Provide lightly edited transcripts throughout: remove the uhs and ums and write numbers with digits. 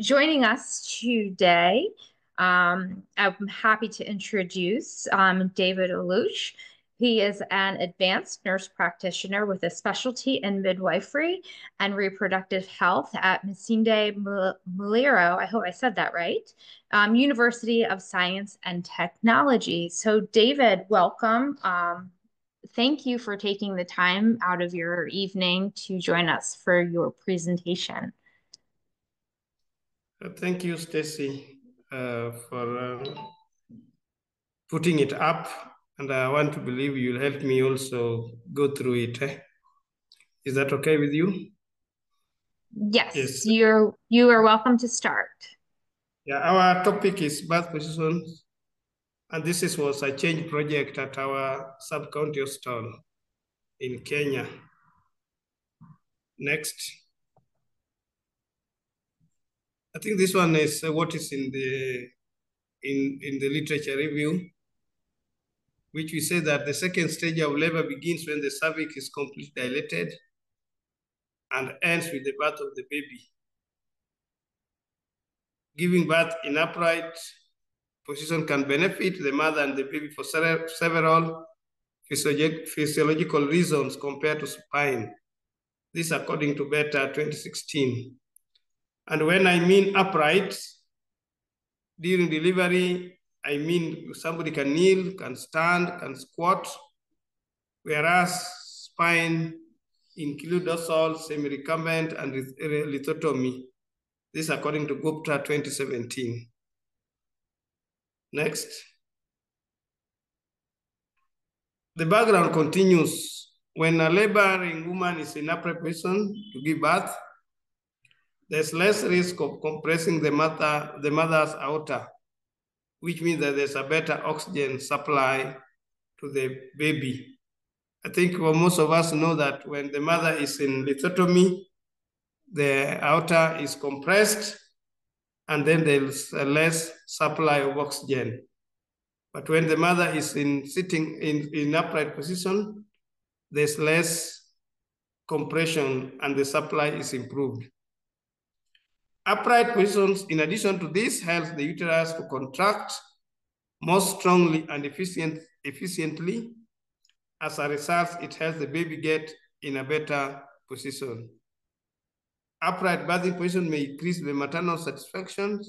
joining us today. I'm happy to introduce David Alush. He is an advanced nurse practitioner with a specialty in midwifery and reproductive health at Madiany Muliro. I hope I said that right. University of Science and Technology. So, David, welcome. Thank you for taking the time out of your evening to join us for your presentation. Thank you, Stacy, for putting it up. And I want to believe you'll help me also go through it. Is that okay with you? Yes, Yes. you are welcome to start. Yeah, our topic is birth positions. And was a change project at our sub-county hospital in Kenya. Next. I think this one is what is in the literature review, which we say that the second stage of labor begins when the cervix is completely dilated and ends with the birth of the baby. Giving birth in upright position can benefit the mother and the baby for several physiological reasons compared to supine. This according to Beta 2016. And when I mean upright, during delivery, I mean somebody can kneel, can stand, can squat, whereas spine include dorsal, semi-recumbent, and lithotomy. This according to Gupta 2017. Next. The background continues. When a laboring woman is in upright position to give birth, there's less risk of compressing the mother's aorta, which means that there's a better oxygen supply to the baby. I think most of us know that when the mother is in lithotomy, the aorta is compressed and then there's a less supply of oxygen. But when the mother is sitting in upright position, there's less compression and the supply is improved. Upright positions, in addition to this, helps the uterus to contract more strongly and efficiently. As a result, it helps the baby get in a better position. Upright birthing position may increase the maternal satisfaction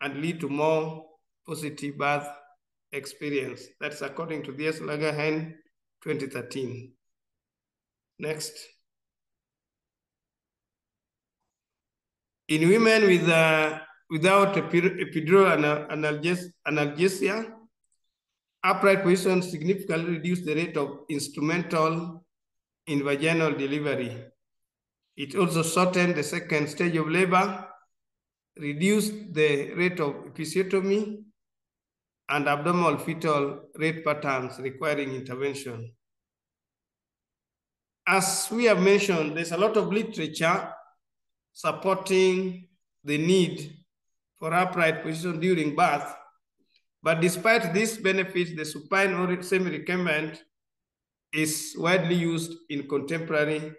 and lead to more positive birth experience. That's according to D.S. Lagahen, 2013. Next. In women without epidural analgesia, upright position significantly reduce the rate of instrumental in vaginal delivery. It also shortened the second stage of labor, reduced the rate of episiotomy, and abdominal fetal rate patterns requiring intervention. As we have mentioned, there's a lot of literature supporting the need for upright position during birth. But despite these benefits, the supine or semi-recumbent is widely used in contemporary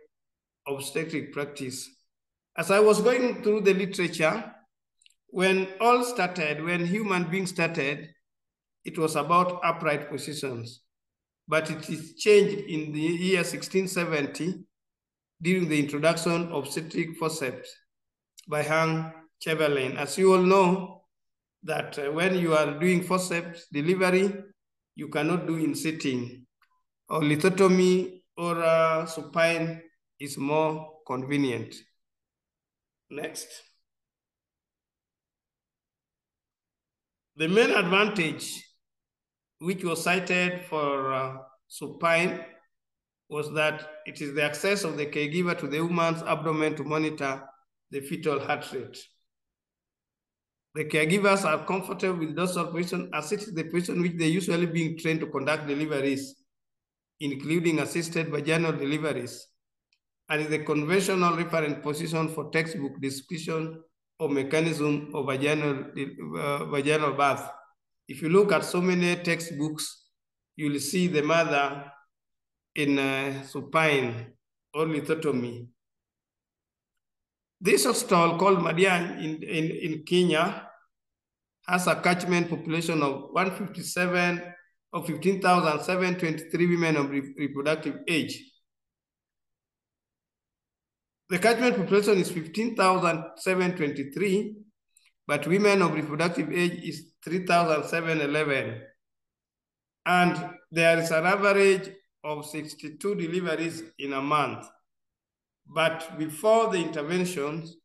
obstetric practice. As I was going through the literature, when human beings started, it was about upright positions. But it is changed in the year 1670 during the introduction of obstetric forceps by Hang Chamberlain. As you all know, that when you are doing forceps delivery, you cannot do in sitting, or lithotomy or supine is more convenient. Next. The main advantage which was cited for supine was that it is the access of the caregiver to the woman's abdomen to monitor the fetal heart rate. The caregivers are comfortable with dorsal position as it is the position which they usually being trained to conduct deliveries, including assisted vaginal deliveries, and is the conventional reference position for textbook description of mechanism of vaginal birth. If you look at so many textbooks, you will see the mother in supine or lithotomy. This hospital called Madiany in Kenya has a catchment population of 157 of 15,723 women of reproductive age. The catchment population is 15,723, but women of reproductive age is 3,711. And there is an average of 62 deliveries in a month. But before the interventions,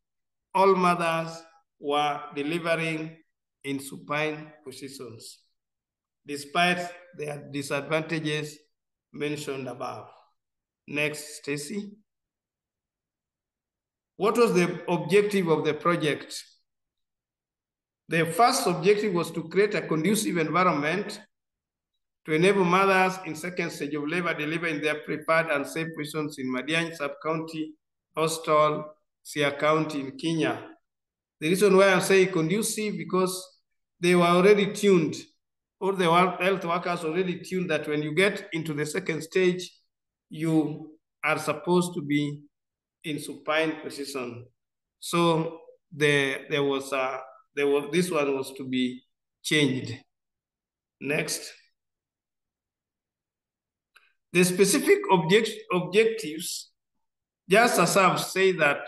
all mothers were delivering in supine positions, despite their disadvantages mentioned above. Next, Stacy. What was the objective of the project? The first objective was to create a conducive environment to enable mothers in second stage of labor deliver in their preferred and safe positions in Madiany sub-county, Coastal, Siaya County in Kenya. The reason why I'm saying conducive, because they were already tuned, all the health workers already tuned that when you get into the second stage, you are supposed to be in supine position. So this one was to be changed. Next. The specific objectives, just as I've said that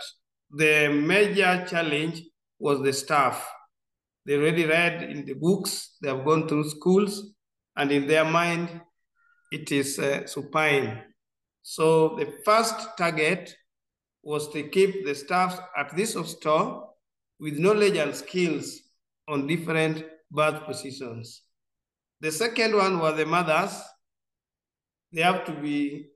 the major challenge was the staff. They already read in the books, they have gone through schools, and in their mind, it is supine. So the first target was to keep the staff at this hospital with knowledge and skills on different birth positions. The second one was the mothers. They have to be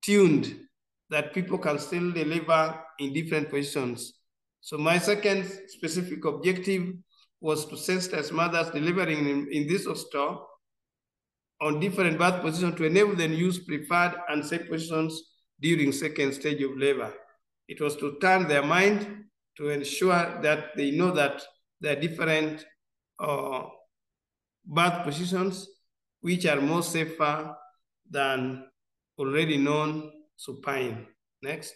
tuned that people can still deliver in different positions. So my second specific objective was to sensitize mothers delivering in this hospital on different birth positions to enable them use preferred and safe positions during second stage of labor. It was to turn their mind to ensure that they know that there are different birth positions which are more safer than already known supine. Next.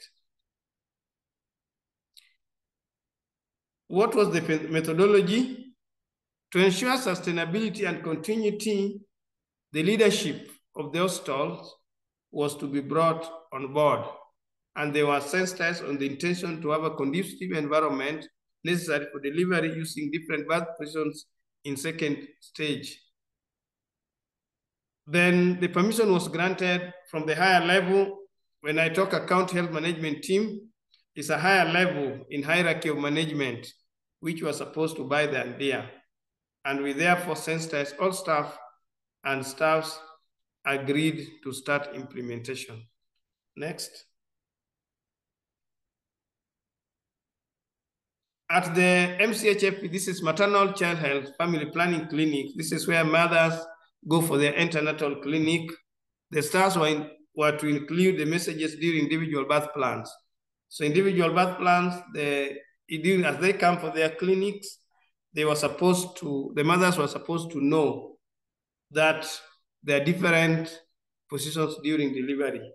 What was the methodology? To ensure sustainability and continuity, the leadership of the hospitals was to be brought on board, and they were sensitized on the intention to have a conducive environment necessary for delivery using different birth positions in second stage. Then the permission was granted from the higher level. When I talk account health management team, it's a higher level in hierarchy of management, which was supposed to buy the idea. And we therefore sensitized all staff, and staffs agreed to start implementation. Next. At the MCHF, this is Maternal Child Health Family Planning Clinic. This is where mothers go for their antenatal clinic. The stars were to include the messages during individual birth plans. So individual birth plans, as they come for their clinics, the mothers were supposed to know that there are different positions during delivery.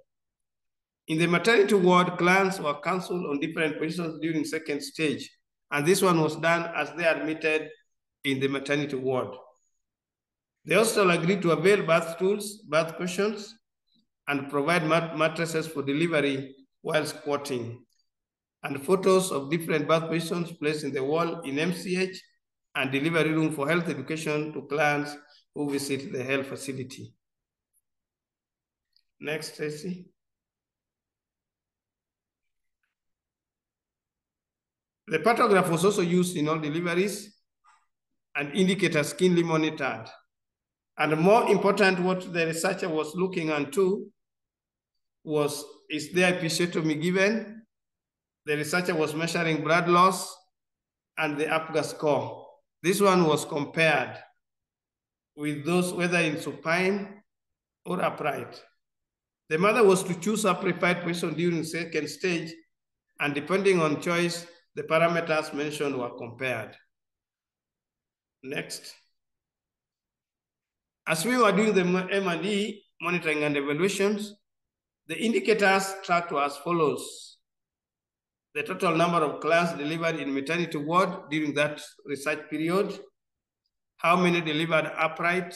In the maternity ward, clients were counseled on different positions during second stage. And this one was done as they are admitted in the maternity ward. They also agreed to avail birth tools, birth cushions, and provide mattresses for delivery while squatting, and photos of different birth positions placed in the wall in MCH and delivery room for health education to clients who visit the health facility. Next, Tracy. The pantograph was also used in all deliveries and indicators keenly monitored. And more important, what the researcher was looking into is there episiotomy given? The researcher was measuring blood loss and the APGAR score. This one was compared with those whether in supine or upright. The mother was to choose a preferred position during second stage, and depending on choice, the parameters mentioned were compared. Next. As we were doing the M&E monitoring and evaluations, the indicators tracked were as follows. the total number of clients delivered in maternity ward during that research period, how many delivered upright,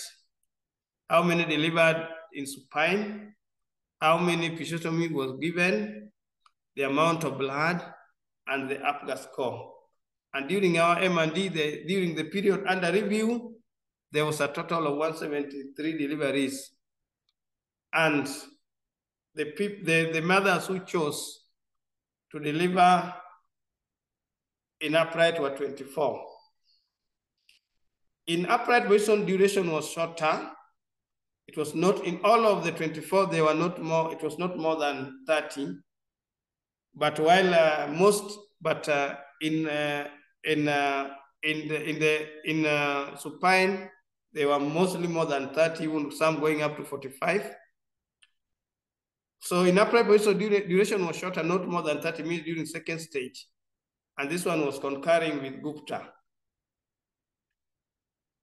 how many delivered in supine, how many episiotomy was given, the amount of blood, and the APGAR score. And during our M&D, during the period under review, there was a total of 173 deliveries. And the mothers who chose to deliver in upright were 24. In upright position, duration was shorter. It was not in all of the 24, they were not more, it was not more than 30. But while in supine, they were mostly more than 30, even some going up to 45. So in upright position, duration was shorter, not more than 30 minutes during second stage. And this one was concurring with Gupta.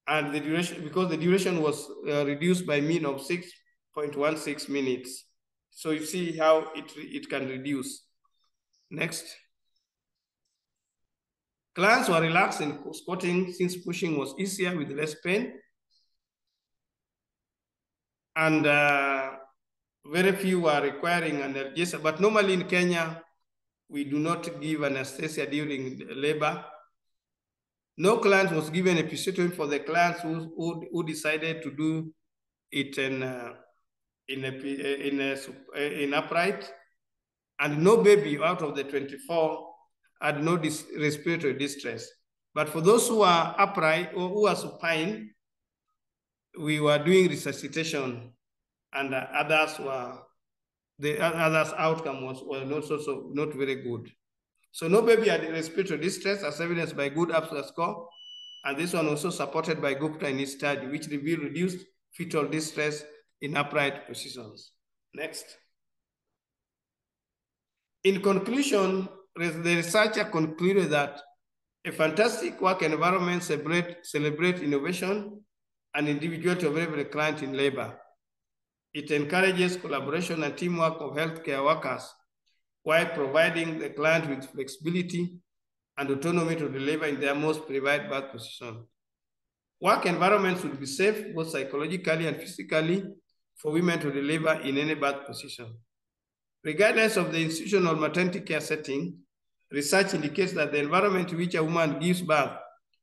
And the duration, because the duration was reduced by mean of 6.16 minutes. So you see how it can reduce. Next. Clients were relaxed in squatting since pushing was easier with less pain. And very few were requiring analgesia, but normally in Kenya, we do not give anesthesia during labor. No client was given episiotomy for the clients who decided to do it in upright, and no baby out of the 24 had no respiratory distress. But for those who are upright or who are supine, we were doing resuscitation, and others outcome was not very good. So no baby had respiratory distress as evidenced by good APGAR score. And this one also supported by Gupta in his study, which revealed reduced fetal distress in upright positions. Next. In conclusion, the researcher concluded that a fantastic work environment celebrate innovation and individuality of every client in labor. It encourages collaboration and teamwork of healthcare workers while providing the client with flexibility and autonomy to deliver in their most preferred birth position. Work environments should be safe, both psychologically and physically, for women to deliver in any birth position. Regardless of the institutional maternity care setting, research indicates that the environment in which a woman gives birth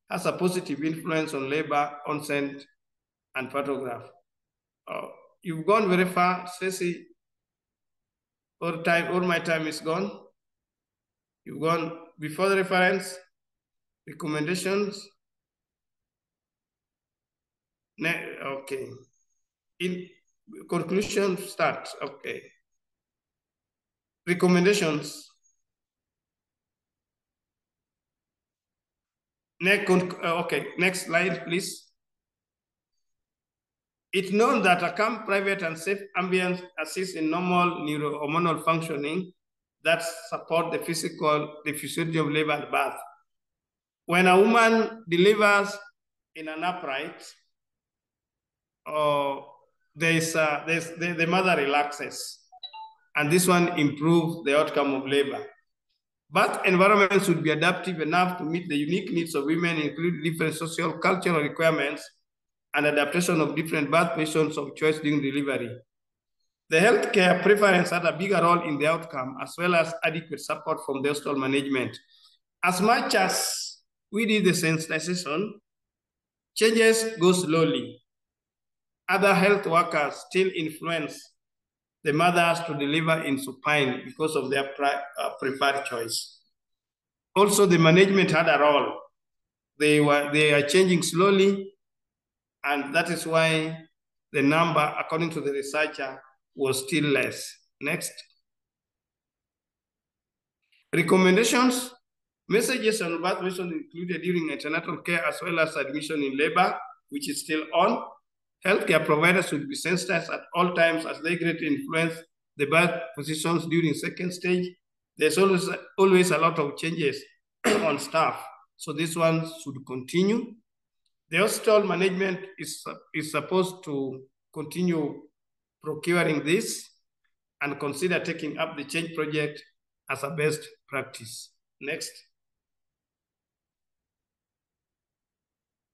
has a positive influence on labor, onset, and photograph. You've gone very far, Stacey. All my time is gone. You've gone before the reference, recommendations. Okay. In conclusion, start. Okay. Recommendations. Next slide, please. It's known that a calm, private, and safe ambience assists in normal neurohormonal functioning that support the physiology of labor and birth. When a woman delivers in an upright, the mother relaxes, and this one improves the outcome of labor. Birth environments should be adaptive enough to meet the unique needs of women, including different social, cultural requirements, and adaptation of different birth positions of choice during delivery. The healthcare preference had a bigger role in the outcome, as well as adequate support from the hospital management. As much as we did the sensitization, changes go slowly. Other health workers still influence the mothers to deliver in supine because of their preferred choice. Also, the management had a role. They are changing slowly, and that is why the number, according to the researcher, was still less. Next. Recommendations. Messages on birth position included during antenatal care as well as admission in labor, which is still on. Healthcare providers should be sensitized at all times as they greatly influence the birth positions during second stage. There's always a lot of changes on staff, so this one should continue. The hospital management is supposed to continue procuring this and consider taking up the change project as a best practice. Next.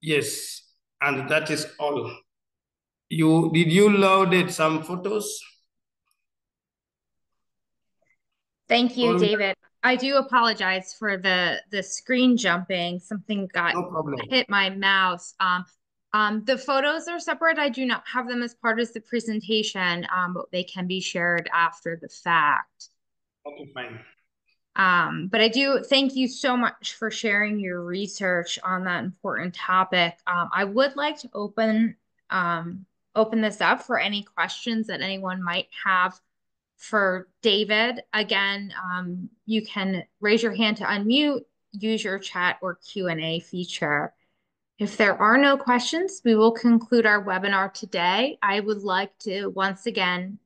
Yes, and that is all. Did you loaded some photos? Thank you, Or David. I do apologize for the screen jumping. Something got no problem. hit my mouse. The photos are separate. I do not have them as part of the presentation, but they can be shared after the fact. Okay, fine. But I do thank you so much for sharing your research on that important topic. I would like to open this up for any questions that anyone might have for David. Again, you can raise your hand to unmute, use your chat or Q&A feature. If there are no questions, we will conclude our webinar today. I would like to once again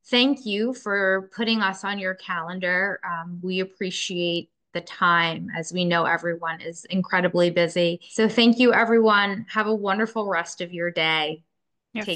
thank you for putting us on your calendar. We appreciate the time as we know everyone is incredibly busy. So thank you, everyone. Have a wonderful rest of your day. Yes. Take